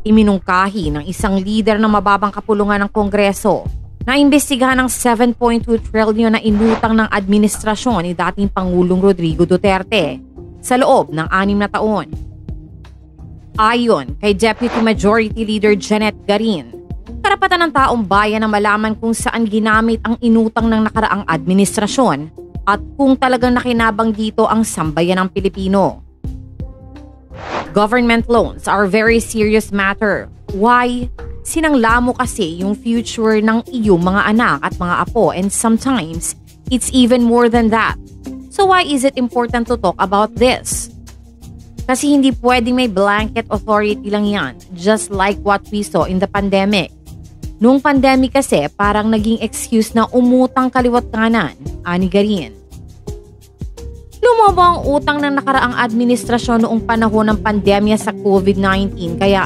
Iminungkahi ng isang lider ng mababang kapulungan ng Kongreso na imbestigahan ng 7.2 trillion na inutang ng administrasyon ni dating Pangulong Rodrigo Duterte sa loob ng 6 na taon. Ayon kay Deputy Majority Leader Janet Garin, karapatan ng taong bayan na malaman kung saan ginamit ang inutang ng nakaraang administrasyon at kung talagang nakinabang dito ang sambayan ng Pilipino. Government loans are a very serious matter. Why? Sinangla mo kasi yung future ng iyong mga anak at mga apo, and sometimes it's even more than that. So why is it important to talk about this? Kasi hindi pwedeng may blanket authority lang yan, just like what we saw in the pandemic. Noong pandemic kasi parang naging excuse na umutang kaliwat kanan, ani Garin. Lumobo ang utang ng nakaraang administrasyon noong panahon ng pandemya sa COVID-19 kaya